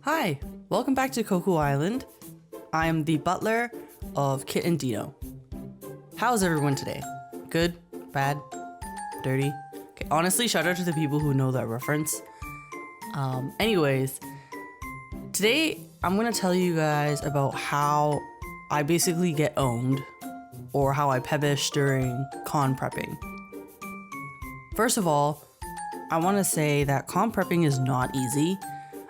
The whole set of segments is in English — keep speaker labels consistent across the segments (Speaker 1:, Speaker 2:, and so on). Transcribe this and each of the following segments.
Speaker 1: Hi, welcome back to Cocoa Island. I am the butler of Kit and Dino. How's everyone today? Good? Bad? Dirty? Okay, honestly, shout out to the people who know that reference. Anyways, today I'm gonna tell you guys about how I basically get owned or how I pebish during con prepping. First of all, I want to say that con prepping is not easy.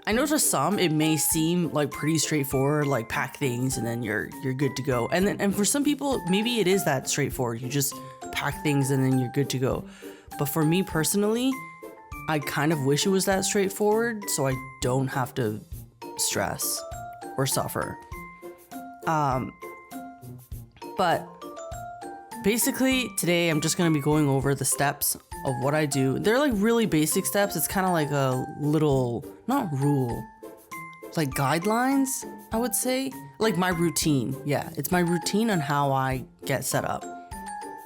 Speaker 1: I know to some it may seem like pretty straightforward, like pack things and then you're good to go. And for some people, maybe it is that straightforward. You just pack things and then you're good to go. But for me personally, I kind of wish it was that straightforward so I don't have to stress or suffer. But basically today I'm just going to be going over the steps of what I do. They're like really basic steps. It's kind of like a little, not rule, like guidelines, I would say. Like my routine. Yeah, it's my routine on how I get set up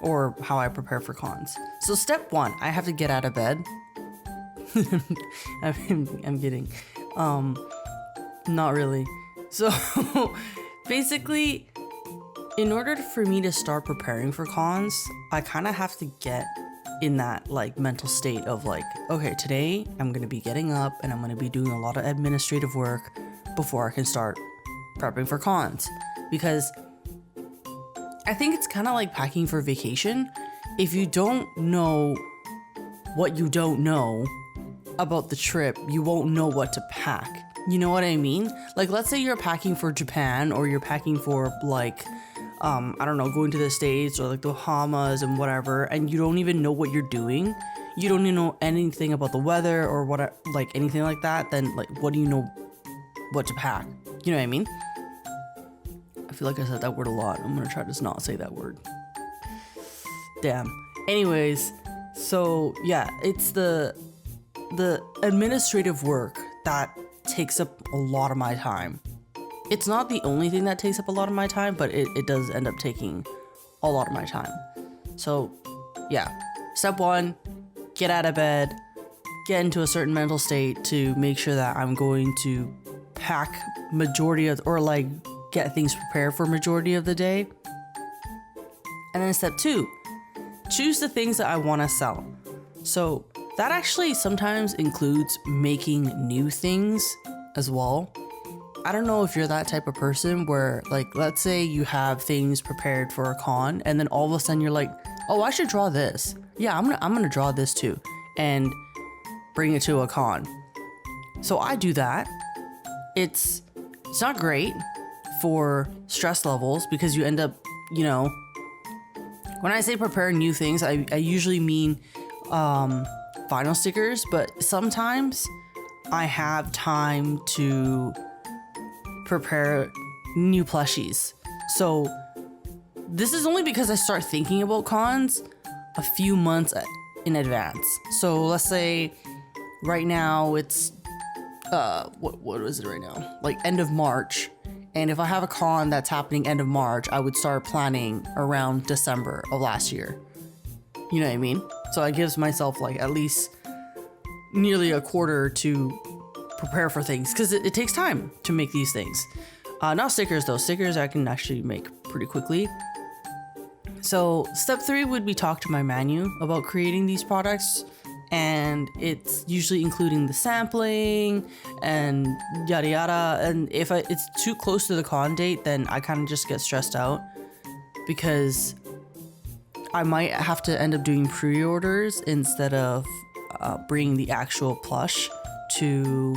Speaker 1: or how I prepare for cons. So step one, I have to get out of bed. I'm kidding. Not really. So basically, in order for me to start preparing for cons, I kind of have to get in that like mental state of like, okay, today I'm gonna be getting up and I'm gonna be doing a lot of administrative work before I can start prepping for cons. Because I think it's kind of like packing for vacation. If you don't know what you don't know about the trip, you won't know what to pack. You know what I mean? Like, let's say you're packing for Japan or you're packing for like, I don't know, going to the States or like the Bahamas and whatever, and you don't even know what you're doing. You don't even know anything about the weather or what, like anything like that. Then like, what do you know what to pack? You know what I mean? I feel like I said that word a lot. I'm gonna try to just not say that word. Damn. Anyways, so yeah, it's the administrative work that takes up a lot of my time. It's not the only thing that takes up a lot of my time, but it does end up taking a lot of my time. So yeah, step one, get out of bed, get into a certain mental state to make sure that I'm going to pack majority of, or like get things prepared for majority of the day. And then step two, choose the things that I want to sell. So that actually sometimes includes making new things as well. I don't know if you're that type of person where, like, let's say you have things prepared for a con and then all of a sudden you're like, oh, I should draw this. Yeah, I'm gonna draw this too and bring it to a con. So I do that. It's not great for stress levels because you end up, you know, when I say prepare new things, I usually mean vinyl stickers, but sometimes I have time to prepare new plushies. So this is only because I start thinking about cons a few months in advance. So let's say right now it's what is it right now? Like end of March. And if I have a con that's happening end of March, I would start planning around December of last year. You know what I mean? So it gives myself like at least nearly a quarter to prepare for things because it takes time to make these things. Not stickers though. Stickers I can actually make pretty quickly. So step three would be talk to my menu about creating these products, and it's usually including the sampling and yada yada. And if it's too close to the con date, then I kind of just get stressed out because I might have to end up doing pre-orders instead of bringing the actual plush to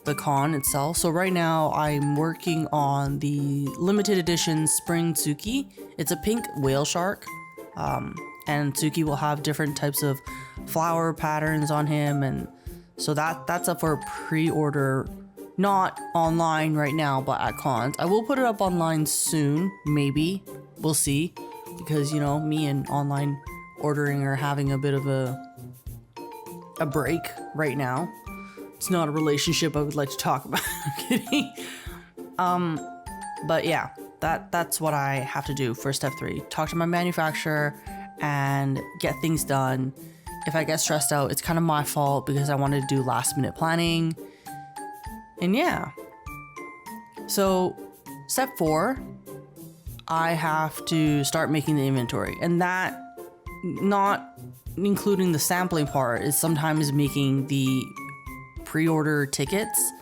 Speaker 1: the con itself. So right now I'm working on the limited edition Spring Tsuki. It's a pink whale shark, and Tsuki will have different types of flower patterns on him, and so that's up for pre-order. Not online right now, but at cons. I will put it up online soon, maybe. We'll see, because you know me and online ordering are having a bit of a break right now. It's not a relationship I would like to talk about. I'm kidding. But yeah, that's what I have to do for step three. Talk to my manufacturer and get things done. if I get stressed out, it's kind of my fault because I wanted to do last minute planning. And yeah. So step 4, I have to start making the inventory. And that, not including the sampling part, is sometimes making the pre-order tickets.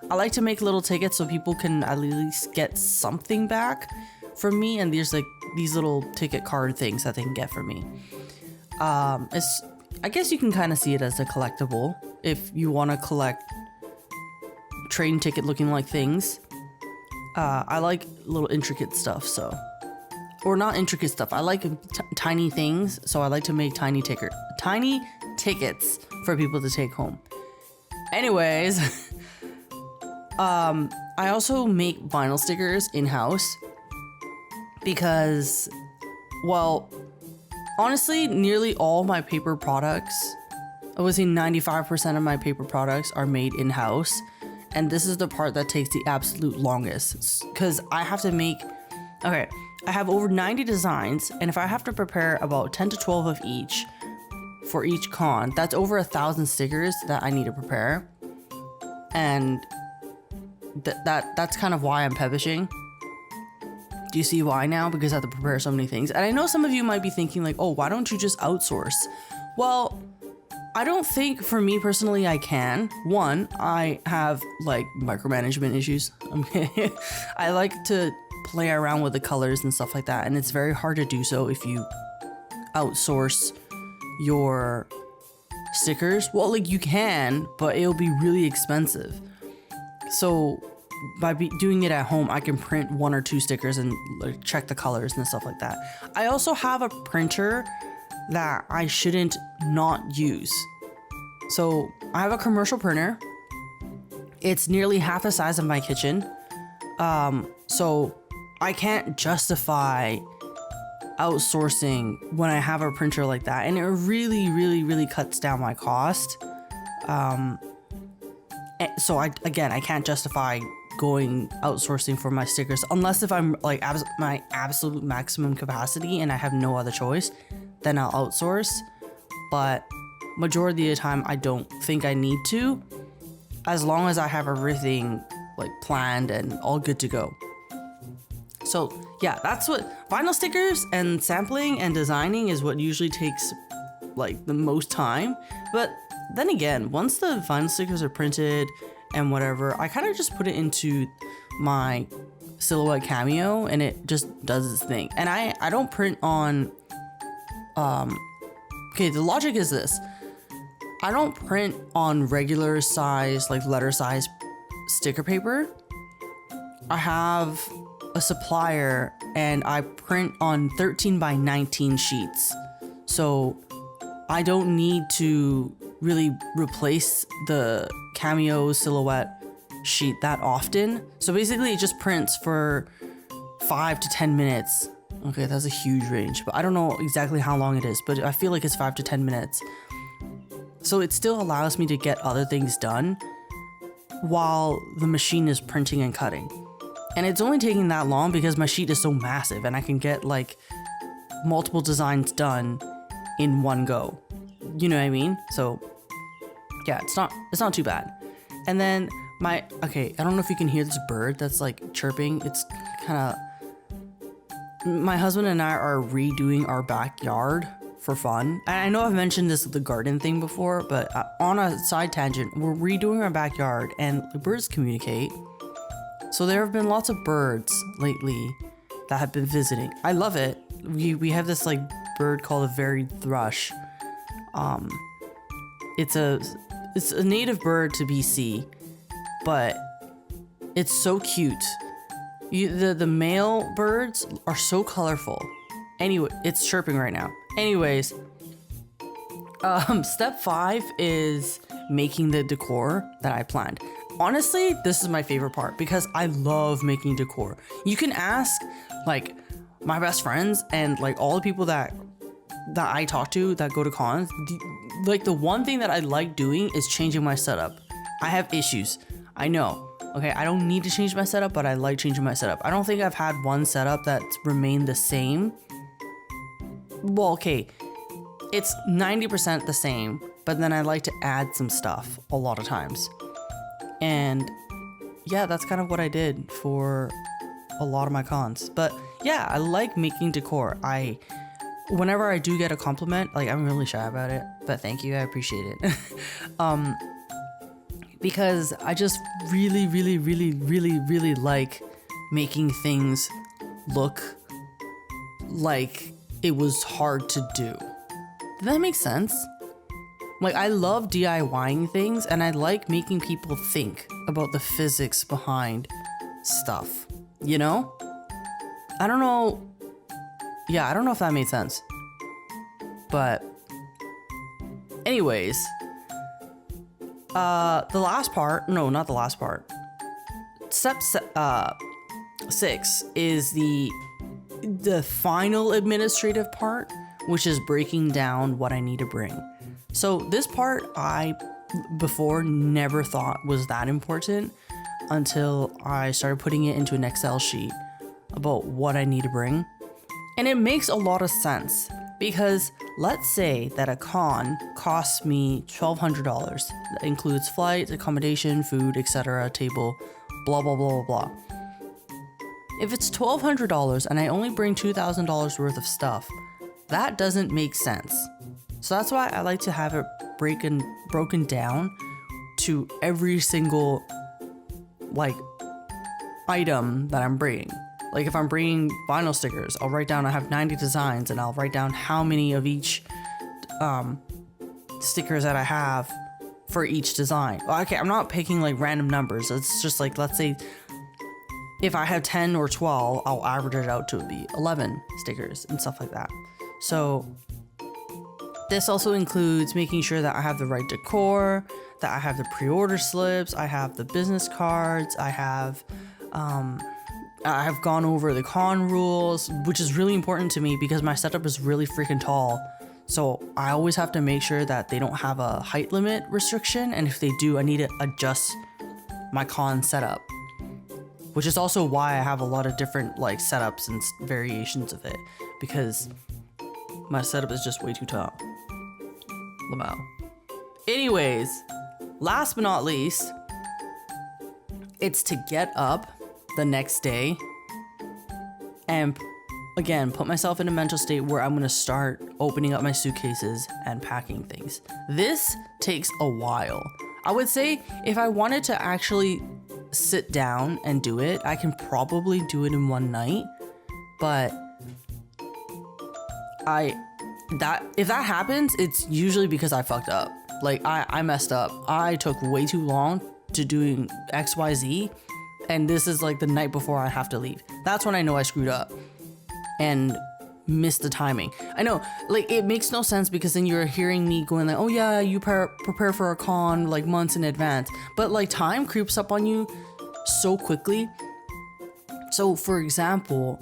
Speaker 1: I like to make little tickets so people can at least get something back from me. And there's like these little ticket card things that they can get from me. I guess you can kind of see it as a collectible if you want to collect train ticket looking like things. I like little intricate stuff, so, or not intricate stuff. I like tiny things, so I like to make tiny tickets for people to take home. Anyways, I also make vinyl stickers in-house because, well, honestly, nearly all my paper products, I would say 95% of my paper products are made in-house. And this is the part that takes the absolute longest because I have to make, I have over 90 designs, and if I have to prepare about 10 to 12 of each for each con, that's over 1,000 stickers that I need to prepare. And that's kind of why I'm publishing. Do you see why now? Because I have to prepare so many things. And I know some of you might be thinking like, oh, why don't you just outsource? Well, I don't think, for me personally, I can. One, I have like micromanagement issues. I like to play around with the colors and stuff like that. And it's very hard to do so if you outsource your stickers. Well, like you can, but it'll be really expensive. So by doing it at home, I can print 1 or 2 stickers and like, check the colors and stuff like that. I also have a printer that I shouldn't not use. So I have a commercial printer. It's nearly half the size of my kitchen. So I can't justify outsourcing when I have a printer like that. And it really, really, really cuts down my cost. So I can't justify going outsourcing for my stickers unless if I'm like my absolute maximum capacity and I have no other choice, then I'll outsource. But majority of the time I don't think I need to, as long as I have everything like planned and all good to go. So yeah, that's what vinyl stickers and sampling and designing is what usually takes like the most time. But then again, once the vinyl stickers are printed and whatever, I kind of just put it into my Silhouette Cameo and it just does its thing. And I don't print on, okay, the logic is this. I don't print on regular size, like letter size sticker paper. I have a supplier and I print on 13 by 19 sheets. So I don't need to really replace the Cameo Silhouette sheet that often. So basically it just prints for 5 to 10 minutes. Okay, that's a huge range, but I don't know exactly how long it is, but I feel like it's 5 to 10 minutes. So it still allows me to get other things done while the machine is printing and cutting. And it's only taking that long because my sheet is so massive and I can get like multiple designs done in one go. You know what I mean? So yeah, it's not too bad. And then I don't know if you can hear this bird that's like chirping. It's kind of, my husband and I are redoing our backyard for fun. And I know I've mentioned this, the garden thing before, but on a side tangent, we're redoing our backyard and the birds communicate. So there have been lots of birds lately that have been visiting. I love it. We have this like bird called a varied thrush. It's a native bird to BC, but it's so cute. The male birds are so colorful. Anyway, it's chirping right now. Anyways, step 5 is making the decor that I planned. Honestly, this is my favorite part because I love making decor. You can ask like my best friends and like all the people that I talk to that go to cons. Like the one thing that I like doing is changing my setup. I have issues. I know. Okay, I don't need to change my setup, but I like changing my setup. I don't think I've had one setup that's remained the same. Well, okay. it's 90% the same, but then I like to add some stuff a lot of times. And yeah, that's kind of what I did for a lot of my cons. But yeah, I like making decor. Whenever I do get a compliment, like, I'm really shy about it, but thank you, I appreciate it. Because I just really, really, really, really, really like making things look like it was hard to do. Does that make sense? Like, I love DIYing things, and I like making people think about the physics behind stuff, you know? I don't know. Yeah, I don't know if that made sense. But anyways, the last part, no, not the last part. Step 6 is the final administrative part, which is breaking down what I need to bring. So this part I before never thought was that important until I started putting it into an Excel sheet about what I need to bring. And it makes a lot of sense because let's say that a con costs me $1,200. That includes flights, accommodation, food, etc., table, blah, blah, blah, blah, blah. If it's $1,200 and I only bring $2,000 worth of stuff, that doesn't make sense. So that's why I like to have it broken down to every single like item that I'm bringing. Like if I'm bringing vinyl stickers, I'll write down I have 90 designs and I'll write down how many of each stickers that I have for each design. Well, okay, I'm not picking like random numbers. It's just like, let's say if I have 10 or 12, I'll average it out to be 11 stickers and stuff like that. So this also includes making sure that I have the right decor, that I have the pre-order slips, I have the business cards, I've gone over the con rules, which is really important to me because my setup is really freaking tall. So I always have to make sure that they don't have a height limit restriction. And if they do, I need to adjust my con setup, which is also why I have a lot of different like setups and variations of it, because my setup is just way too tall. Lamau. Anyways, last but not least, it's to get up the next day and again put myself in a mental state where I'm gonna start opening up my suitcases and packing things. This takes a while. I would say if I wanted to actually sit down and do it, I can probably do it in one night, but if that happens, it's usually because I fucked up. Like I messed up. I took way too long to doing XYZ, and this is like the night before I have to leave. That's when I know I screwed up and missed the timing. I know, like, it makes no sense because then you're hearing me going like, oh yeah, you prepare for a con like months in advance, but like time creeps up on you so quickly. So for example,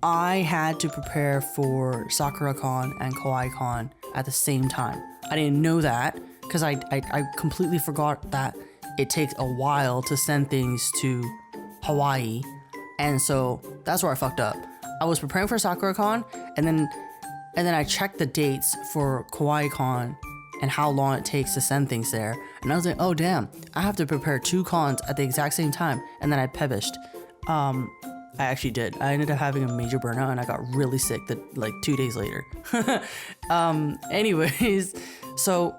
Speaker 1: I had to prepare for SakuraCon and KawaiiCon at the same time. I didn't know that because I completely forgot that it takes a while to send things to Hawaii, and so that's where I fucked up. I was preparing for SakuraCon, and then I checked the dates for KawaiiCon and how long it takes to send things there, and I was like, oh damn, I have to prepare 2 cons at the exact same time, and then I perished. I actually did. I ended up having a major burnout and I got really sick like 2 days later. Anyways, so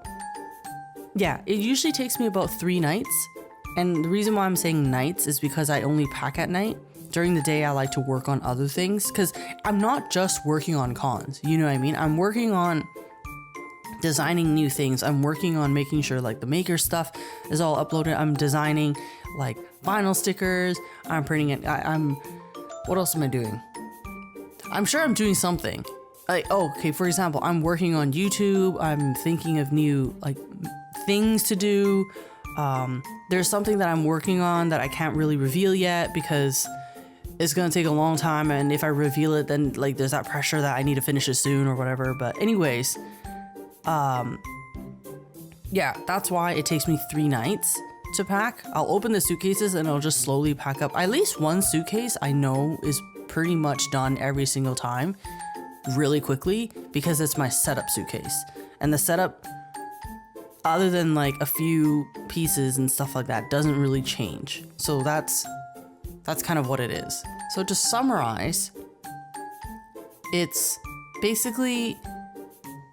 Speaker 1: yeah, it usually takes me about 3 nights. And the reason why I'm saying nights is because I only pack at night. During the day, I like to work on other things because I'm not just working on cons. You know what I mean? I'm working on designing new things. I'm working on making sure like the maker stuff is all uploaded. I'm designing like vinyl stickers. I'm printing it. What else am I doing? I'm sure I'm doing something. Like, oh, okay, for example, I'm working on YouTube. I'm thinking of new like things to do. There's something that I'm working on that I can't really reveal yet because it's gonna take a long time, and if I reveal it, then like there's that pressure that I need to finish it soon or whatever. But anyways, yeah, that's why it takes me 3 nights to pack. I'll open the suitcases and I'll just slowly pack up. At least one suitcase I know is pretty much done every single time. really quickly because it's my setup suitcase. And the setup, other than like a few pieces and stuff like that, doesn't really change. So that's kind of what it is. So to summarize, it's basically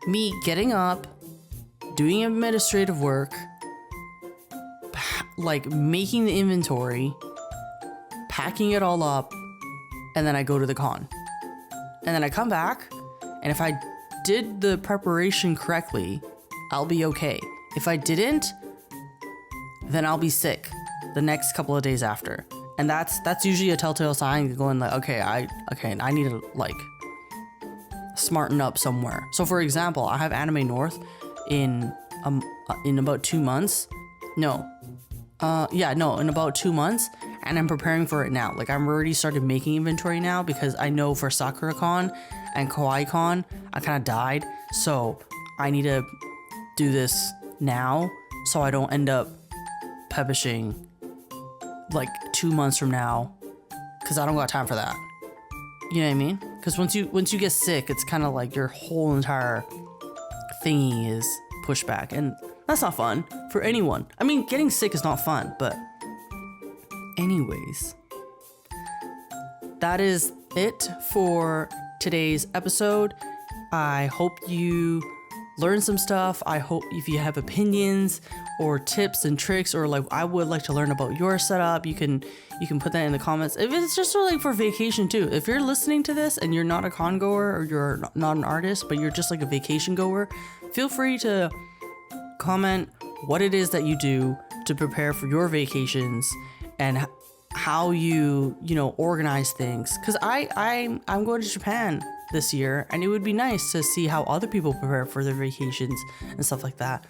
Speaker 1: me getting up, doing administrative work, like making the inventory, packing it all up, and then I go to the con. And then I come back, and if I did the preparation correctly, I'll be okay. If I didn't, then I'll be sick the next couple of days after. And that's usually a telltale sign going like, okay, I need to like smarten up somewhere. So for example, I have Anime North in about 2 months. In about 2 months, and I'm preparing for it now. Like I'm already started making inventory now because I know for SakuraCon and KawaiiCon, I kind of died. So I need to do this now so I don't end up publishing like 2 months from now, because I don't got time for that. You know what I mean? Because once you get sick, it's kind of like your whole entire thingy is pushed back, and that's not fun for anyone. I mean, getting sick is not fun, but anyways, that is it for today's episode. I hope you learned some stuff. I hope if you have opinions or tips and tricks, or like I would like to learn about your setup, you can put that in the comments. If it's just sort of like for vacation too. If you're listening to this and you're not a con goer or you're not an artist, but you're just like a vacation goer, feel free to comment what it is that you do to prepare for your vacations and how you organize things. Because I'm going to Japan this year, and it would be nice to see how other people prepare for their vacations and stuff like that.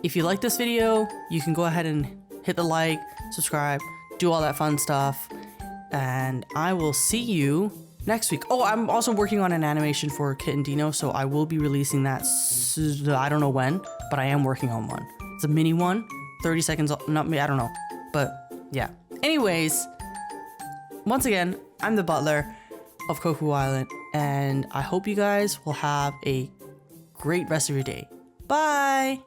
Speaker 1: If you like this video, you can go ahead and hit the like, subscribe, do all that fun stuff, and I will see you next week. Oh, I'm also working on an animation for Kitten Dino, so I will be releasing that. I don't know when, but I am working on one. It's a mini one, 30 seconds. Not me, I don't know, but yeah. Anyways, once again, I'm the butler of Koku Island, and I hope you guys will have a great rest of your day. Bye!